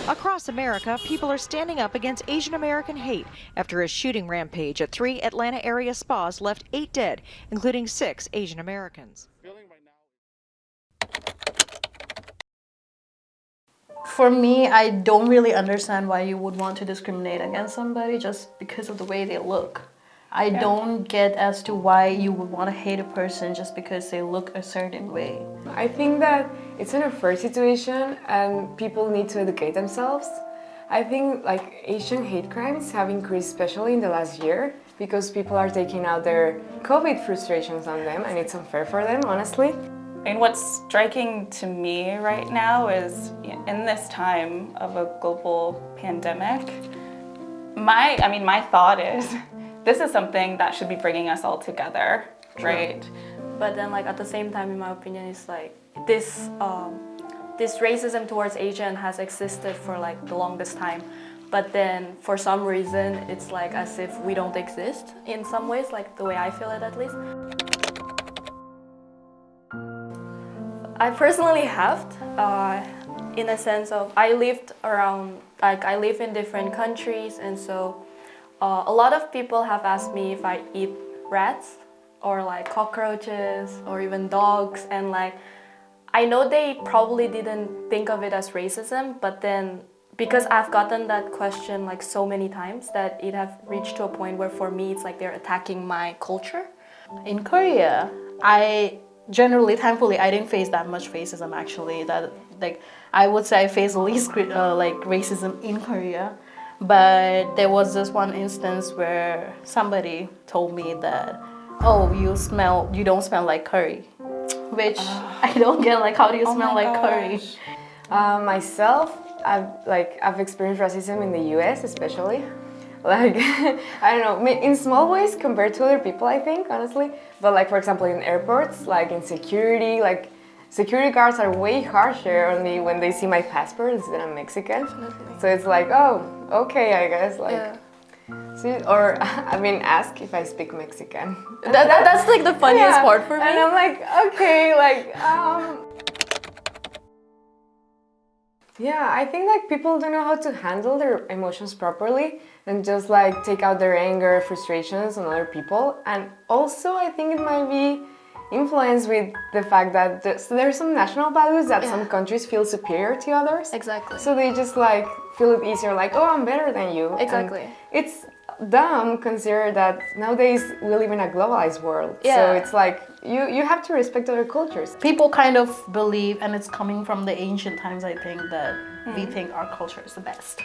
Across America, people are standing up against Asian American hate after a shooting rampage at 3 Atlanta area spas left 8 dead, including 6 Asian Americans. For me, I don't really understand why you would want to discriminate against somebody just because of the way they look. I don't get as to why you would want to hate a person just because they look a certain way. I think that it's an unfair situation and people need to educate themselves. I think like Asian hate crimes have increased especially in the last year because people are taking out their COVID frustrations on them and it's unfair for them, honestly. And what's striking to me right now is in this time of a global pandemic, my thought is this is something that should be bringing us all together, right? But then like at the same time, in my opinion, it's like this racism towards Asian has existed for like the longest time. But then for some reason, it's like as if we don't exist in some ways, like the way I feel it at least. I personally have, in a sense of I lived around, like I live in different countries, and so a lot of people have asked me if I eat rats or like cockroaches or even dogs, and like I know they probably didn't think of it as racism, but then because I've gotten that question like so many times that it have reached to a point where for me it's like they're attacking my culture. In Korea, I generally, thankfully, I didn't face that much racism actually. That like I would say I faced the least like racism in Korea. But there was this one instance where somebody told me that, oh, you don't smell like curry, which I don't get. Like, how do you smell like curry? Myself, I've experienced racism in the US especially. Like, I don't know, in small ways compared to other people, I think, honestly. But like, for example, in airports, like in security, like security guards are way harsher on me when they see my passport instead of Mexican. Definitely. So it's like, oh, okay, I guess, like. Yeah. See, or I mean, ask if I speak Mexican. That's like the funniest part for me. And I'm like, okay, like, yeah, I think like people don't know how to handle their emotions properly and just like take out their anger, frustrations on other people. And also I think it might be influenced with the fact that there's some national values that some countries feel superior to others. Exactly. So they just like feel it easier, like, oh, I'm better than you. Exactly. And it's dumb consider that nowadays we live in a globalized world. Yeah. So it's like you have to respect other cultures. People kind of believe, and it's coming from the ancient times, I think, that we think our culture is the best.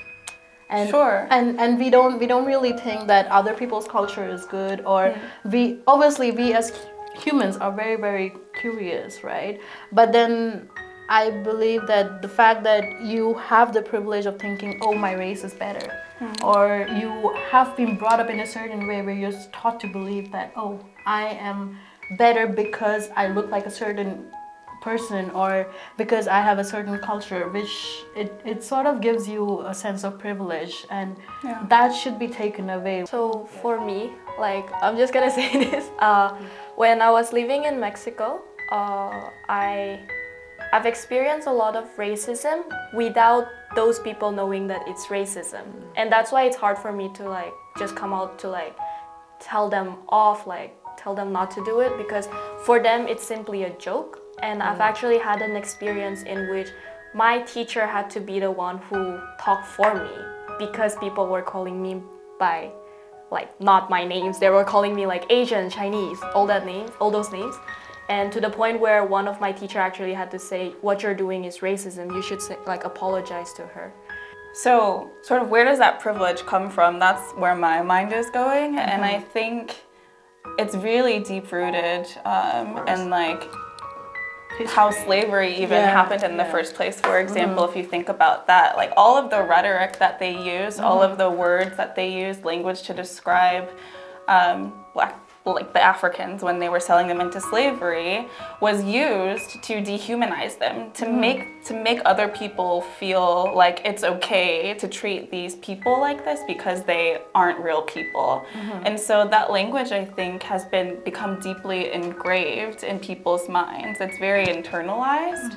And, Sure. And we don't really think that other people's culture is good, or we as humans are very, very curious, right? But then I believe that the fact that you have the privilege of thinking, oh, my race is better, or you have been brought up in a certain way where you're taught to believe that, oh, I am better because I look like a certain person or because I have a certain culture, which it sort of gives you a sense of privilege, and that should be taken away. So for me, like I'm just gonna say this, when I was living in Mexico, I've experienced a lot of racism without those people knowing that it's racism, and that's why it's hard for me to like just come out to like tell them off, like tell them not to do it, because for them it's simply a joke. And I've actually had an experience in which my teacher had to be the one who talked for me because people were calling me by like not my names. They were calling me like Asian, Chinese, all those names. And to the point where one of my teacher actually had to say, what you're doing is racism. You should say, like apologize to her. So sort of where does that privilege come from? That's where my mind is going. And I think it's really deep-rooted and like how slavery even happened in the first place. For example, if you think about that, like all of the rhetoric that they use, all of the words that they use, language to describe like the Africans when they were selling them into slavery, was used to dehumanize them, to make other people feel like it's okay to treat these people like this because they aren't real people. And so that language, I think, has become deeply engraved in people's minds. It's very internalized.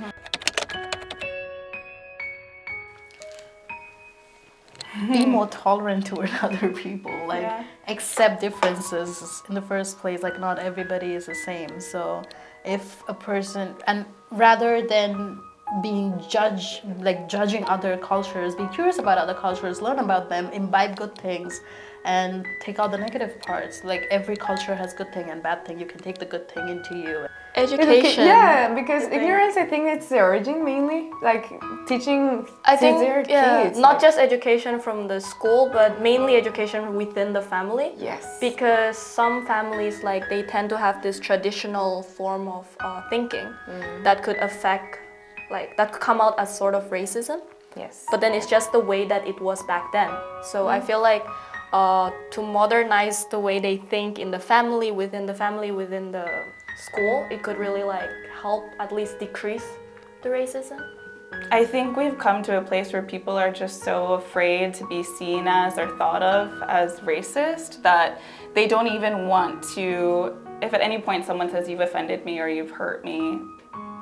be more tolerant toward other people, like Yeah. accept differences in the first place. Like not everybody is the same. So if a person, and rather than being judging other cultures, be curious about other cultures, learn about them, imbibe good things, and take out the negative parts. Like every culture has good thing and bad thing. You can take the good thing into you. Education. Yeah, because ignorance, I think it's the origin mainly, like teaching I think their kids. not like- just education from the school, but mainly education within the family. Yes. Because some families, like, they tend to have this traditional form of thinking that could affect, like, that could come out as sort of racism. Yes. But then it's just the way that it was back then. So I feel like to modernize the way they think in the family, within the school, it could really like help at least decrease the racism. I think we've come to a place where people are just so afraid to be seen as or thought of as racist that they don't even want to, if at any point someone says you've offended me or you've hurt me,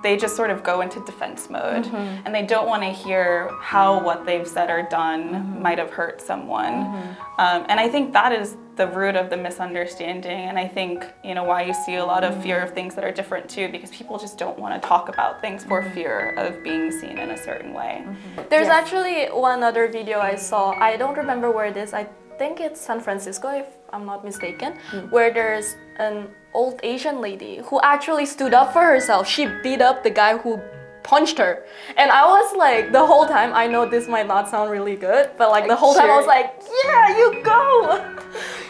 they just sort of go into defense mode and they don't want to hear how what they've said or done might have hurt someone. And I think that is the root of the misunderstanding, and I think, you know, why you see a lot of fear of things that are different too, because people just don't want to talk about things for fear of being seen in a certain way. There's actually one other video I saw, I don't remember where it is, I think it's San Francisco if I'm not mistaken, where there's an old Asian lady who actually stood up for herself. She beat up the guy who punched her. And I was like, the whole time, I know this might not sound really good, but like the whole time I was like, yeah, you go!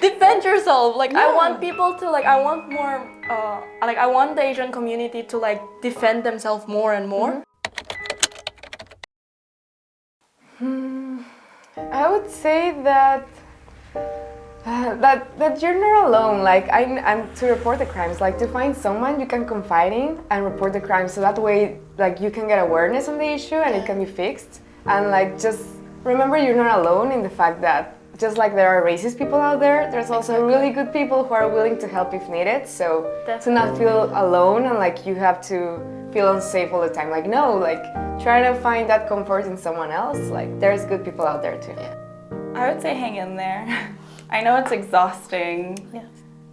Defend yourself. Like I want people to like, I want more, like I want the Asian community to like defend themselves more and more. I would say that that you're not alone. Like I'm to report the crimes, like to find someone you can confide in and report the crime, so that way like you can get awareness on the issue and it can be fixed. And like just remember you're not alone in the fact that just like there are racist people out there, there's also really good people who are willing to help if needed. So to not feel alone and like you have to feel unsafe all the time. Like no, like try to find that comfort in someone else. Like there's good people out there too. I would say hang in there. I know it's exhausting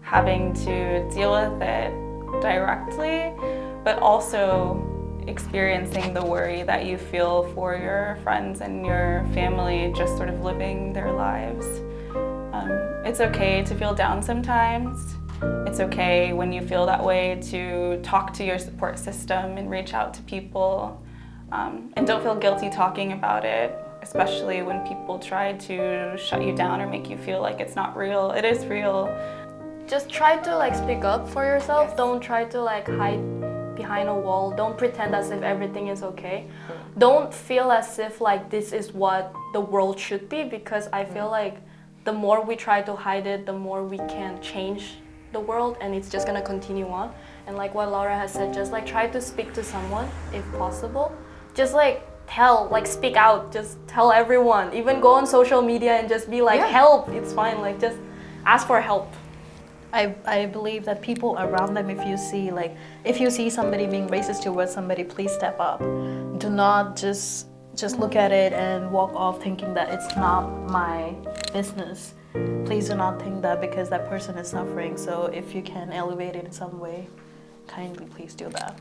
having to deal with it directly, but also experiencing the worry that you feel for your friends and your family just sort of living their lives. It's okay to feel down sometimes. It's okay when you feel that way to talk to your support system and reach out to people. And don't feel guilty talking about it, especially when people try to shut you down or make you feel like it's not real. It is real. Just try to like speak up for yourself. Don't try to like hide behind a wall. Don't pretend as if everything is okay. Don't feel as if like this is what the world should be, because I feel like the more we try to hide it, the more we can change the world, and it's just gonna continue on. And like what Laura has said, just like try to speak to someone if possible. Just like speak out, just tell everyone. Even go on social media and just be like, help, it's fine, like just ask for help. I believe that people around them, if you see somebody being racist towards somebody, please step up. Do not just look at it and walk off thinking that it's not my business. Please do not think that, because that person is suffering. So if you can elevate it in some way, kindly please do that.